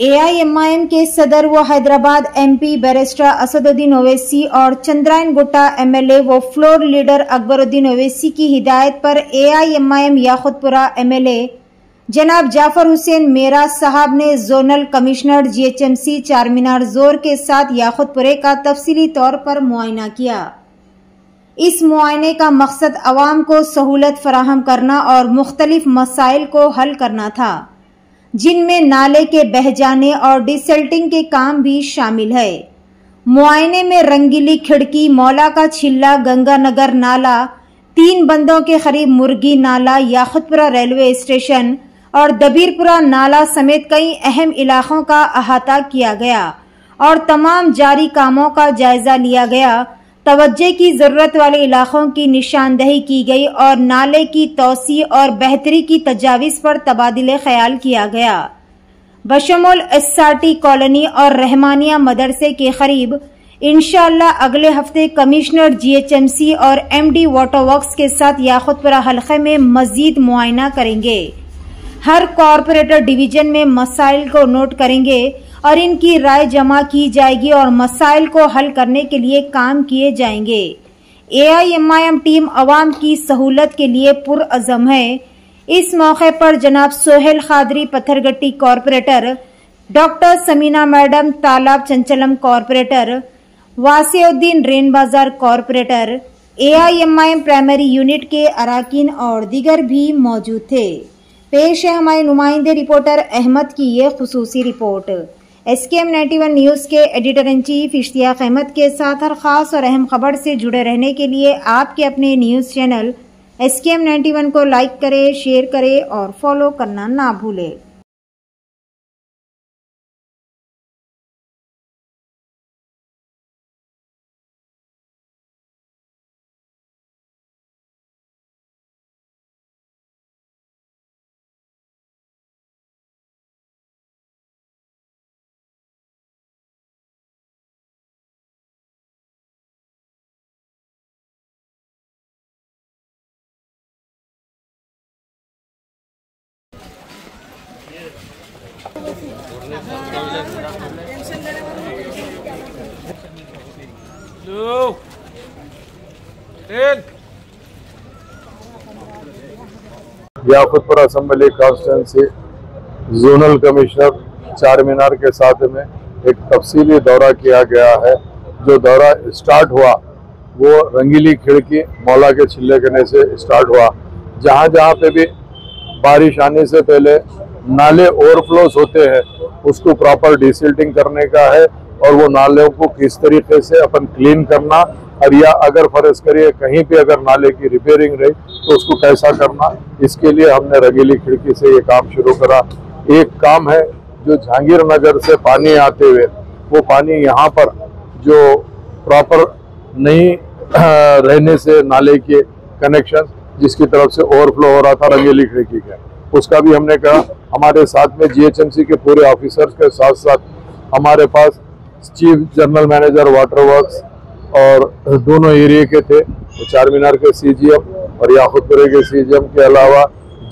AIMIM के सदर व हैदराबाद एमपी बैरिस्टर असदुद्दीन ओवैसी और चंद्रायन गुट्टा एमएलए व फ्लोर लीडर अकबरुद्दीन ओवैसी की हिदायत पर एआईएमआईएम याकुतपुरा एमएलए जनाब जाफर हुसैन मेरा साहब ने जोनल कमिश्नर जीएचएमसी चारमीनार जोर के साथ याकुतपुरे का तफसीली तौर पर मुआयना किया। इस मुआयने का मकसद अवाम को सहूलत फराहम करना और मुख्तलिफ मसाइल को हल करना था, जिनमें नाले के बह जाने और डिसल्टिंग के काम भी शामिल है। मुआयने में रंगीली खिड़की, मौला का छिल्ला, गंगानगर नाला, 3 बंदों के करीब मुर्गी नाला, याकुतपुरा रेलवे स्टेशन और दबीरपुरा नाला समेत कई अहम इलाकों का अहाता किया गया और तमाम जारी कामों का जायजा लिया गया। तवज्जो की जरूरत वाले इलाकों की निशानदही की गई और नाले की तोसी और बेहतरी की तजावीज पर तबादिले ख्याल किया गया। बशमूल एसआरटी कॉलोनी और रहमानिया मदरसे के करीब इंशाअल्लाह अगले हफ्ते कमिश्नर जीएचएमसी और एमडी वाटर वर्क्स के साथ याकुतपुरा हल्के में मजीद मुआयना करेंगे। हर कॉरपोरेटर डिवीजन में मसाइल को नोट करेंगे और इनकी राय जमा की जाएगी और मसाइल को हल करने के लिए काम किए जाएंगे। एआईएमआईएम टीम अवाम की सहूलत के लिए पुरअज़म है। इस मौके पर जनाब Sohail Khadri Pathargatti corporator, doctor Sameena madam Talab Chanchalam corporator, Wasiuddin Rein Bazar corporator, AIMIM primary unit के अराकीन और दीगर भी मौजूद थे। पेश है हमारे नुमाइंदे रिपोर्टर अहमद की ये खुसूसी रिपोर्ट। SKM 91 न्यूज के editor in chief Ishtiaq Ahmed के साथ हर खास और अहम खबर से जुड़े रहने के लिए आपके अपने न्यूज चैनल SKM 91 को लाइक करें, शेयर करें और फॉलो करना ना भूलें। Yakutpura assembly constituency zonal commissioner Charminar के साथ में एक तफसीली दौरा किया गया है। जो दौरा स्टार्ट हुआ वो रंगीली खिड़की, मौला के छिल्ले करने से स्टार्ट हुआ। जहाँ जहाँ पे भी बारिश आने से पहले नाले ओवरफ्लोस होते हैं उसको प्रॉपर डिसिल्टिंग करने का है और वो नालों को किस तरीके से अपन क्लीन करना, और या अगर फर्ज करिए कहीं पे अगर नाले की रिपेयरिंग रही तो उसको कैसा करना, इसके लिए हमने रंगीली खिड़की से ये काम शुरू करा। एक काम है जो जहांगीर नगर से पानी आते हुए वो पानी यहाँ पर जो प्रॉपर नहीं रहने से नाले के कनेक्शन जिसकी तरफ से ओवरफ्लो हो रहा था रंगीली खिड़की का, उसका भी हमने कहा। हमारे साथ में जीएचएमसी के पूरे ऑफिसर्स के साथ साथ हमारे पास chief general manager water works और दोनों एरिया के थे, तो चारमीनार के सीजीएम और याकुतपुरे के सीजीएम के अलावा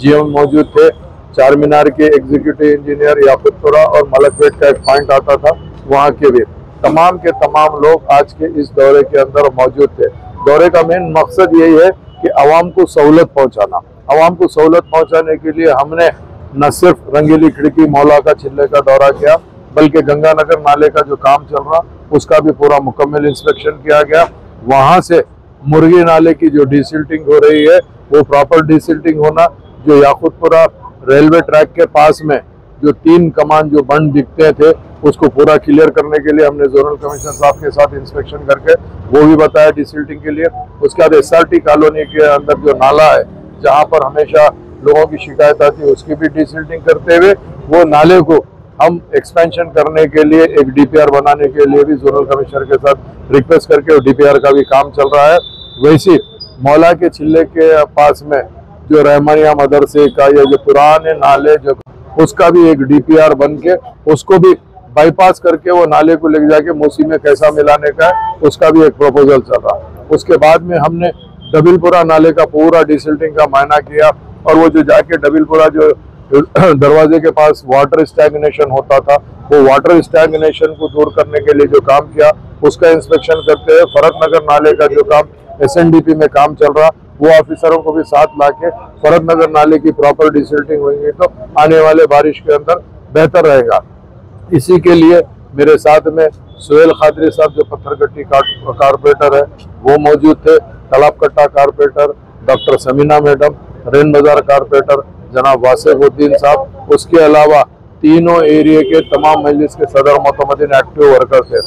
जीएम मौजूद थे। चारमीनार के एग्जीक्यूटिव इंजीनियर, याकुतपुरा और मलकपेट का एक पॉइंट आता था वहाँ के भी तमाम के तमाम लोग आज के इस दौरे के अंदर मौजूद थे। दौरे का मेन मकसद यही है कि आवाम को सहूलत पहुँचाना। आवाम को सहूलत पहुँचाने के लिए हमने न सिर्फ रंगीली खिड़की, मौला का छिल्ले का दौरा किया, बल्कि गंगानगर नाले का जो काम चल रहा उसका भी पूरा मुकम्मल इंस्पेक्शन किया गया। वहां से मुर्गी नाले की जो डिसिल्टिंग हो रही है वो प्रॉपर डिसिल्टिंग होना, जो याकुतपुरा रेलवे ट्रैक के पास में जो 3 कमान जो बंद दिखते थे उसको पूरा क्लियर करने के लिए हमने जोनल कमिश्नर साहब के साथ इंस्पेक्शन करके वो भी बताया डिसिल्टिंग के लिए। उसके बाद एसआरटी कॉलोनी के अंदर जो नाला है जहाँ पर हमेशा लोगों की शिकायत आती है उसकी भी डिसिल्टिंग करते हुए वो नाले को हम एक्सपेंशन करने के लिए एक डीपीआर बनाने के लिए भी जोनल कमिश्नर के साथ रिक्वेस्ट करके डीपीआर का भी काम चल रहा है। वैसे मौला के छिल्ले के पास में जो रहमानिया मदरसे का या जो पुराने नाले जो उसका भी एक डीपीआर बन के उसको भी बाईपास करके वो नाले को लेके जाके मूसी में कैसा मिलाने का है उसका भी एक प्रपोजल चल रहा है। उसके बाद में हमने डबिलपुरा नाले का पूरा डिसिल्टिंग का मायना किया और वो जो जाके डबिलपुरा जो दरवाजे के पास वाटर स्टैग्नेशन होता था, वो वाटर स्टैग्नेशन को दूर करने के लिए जो काम किया उसका इंस्पेक्शन करते हुए फरत नगर नाले का जो काम SNDP में काम चल रहा वो ऑफिसरों को भी साथ लाके फरत नगर नाले की प्रॉपर डिसिल्टिंग होगी तो आने वाले बारिश के अंदर बेहतर रहेगा। इसी के लिए मेरे साथ में सुहेल खादरी साहब जो पत्थरगट्टी कारपोरेटर है वो मौजूद थे, Talab Katta corporator doctor Sameena madam, Rein Bazar corporator जनाब वासिफुद्दीन साहब, उसके अलावा तीनों एरिया के तमाम मजलिस के सदर मोतमदीन एक्टिव वर्कर थे।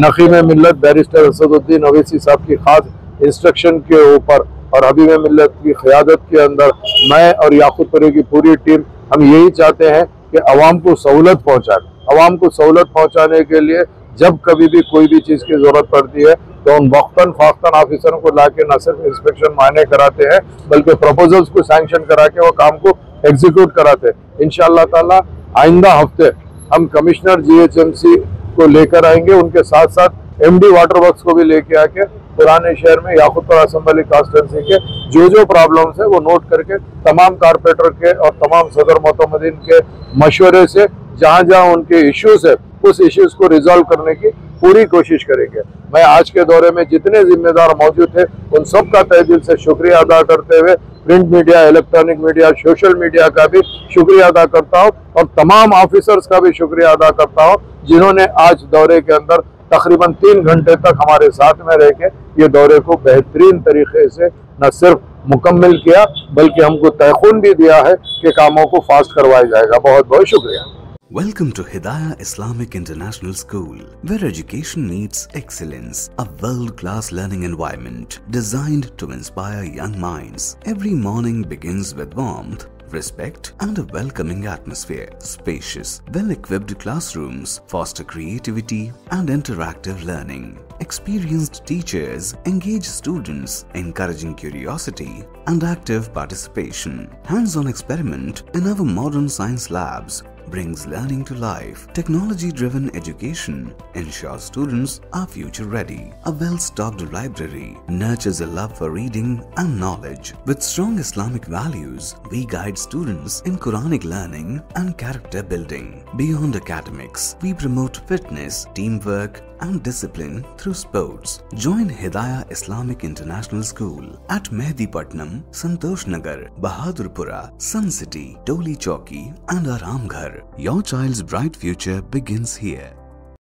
नखी में मिल्लत बैरिस्टर असदुद्दीन अवैसी साहब की खास इंस्ट्रक्शन के ऊपर और हबीब मिल्लत की क़यादत के अंदर मैं और याकूबपुरी की पूरी टीम हम यही चाहते हैं कि अवाम को सहूलत पहुँचाए। अवाम को सहूलत पहुँचाने के लिए जब कभी भी कोई भी चीज़ की ज़रूरत पड़ती है तो उन वक्तन फाख्तन ऑफिसरों को लाके न सिर्फ इंस्पेक्शन मायने कराते हैं बल्कि प्रपोजल्स को सैंक्शन करा के वो काम को एग्जीक्यूट कराते हैं। इंशाअल्लाह ताला आइंदा हफ्ते हम कमिश्नर GHMC को लेकर आएंगे, उनके साथ साथ MD वाटर वर्क्स को भी लेके आके पुराने शहर में याकूबपुरा असेंबली कॉन्स्टिट्यूंसी के जो प्रॉब्लम्स है वो नोट करके तमाम कारपोरेटर के और तमाम सदर मोतमदीन के मशवरे से जहाँ जहाँ उनके इश्यूज है उस इश्यूज को रिजॉल्व करने की पूरी कोशिश करेंगे। मैं आज के दौरे में जितने जिम्मेदार मौजूद थे उन सब का तहे दिल से शुक्रिया अदा करते हुए print media, electronic media, social media का भी शुक्रिया अदा करता हूँ और तमाम ऑफिसर्स का भी शुक्रिया अदा करता हूँ जिन्होंने आज दौरे के अंदर तकरीबन 3 घंटे तक हमारे साथ में रह के ये दौरे को बेहतरीन तरीके से न सिर्फ मुकम्मल किया बल्कि हमको तयखून भी दिया है कि कामों को फास्ट करवाया जाएगा। बहुत बहुत शुक्रिया। Welcome to Hidayah Islamic International School, where education meets excellence, a world-class learning environment designed to inspire young minds. Every morning begins with warmth, respect and a welcoming atmosphere. Spacious, well-equipped classrooms foster creativity and interactive learning. Experienced teachers engage students, encouraging curiosity and active participation. Hands-on experiment in our modern science labs brings learning to life. Technology-driven education ensures students are future-ready. A well-stocked library nurtures a love for reading and knowledge. With strong Islamic values, we guide students in Quranic learning and character building. Beyond academics, we promote fitness, teamwork, and discipline through sports. Join Hidayah Islamic International School at Mehdipatnam, Santosh Nagar, Bahadurpura, Sun City, Toli Chowki and Aramghar. Your child's bright future begins here.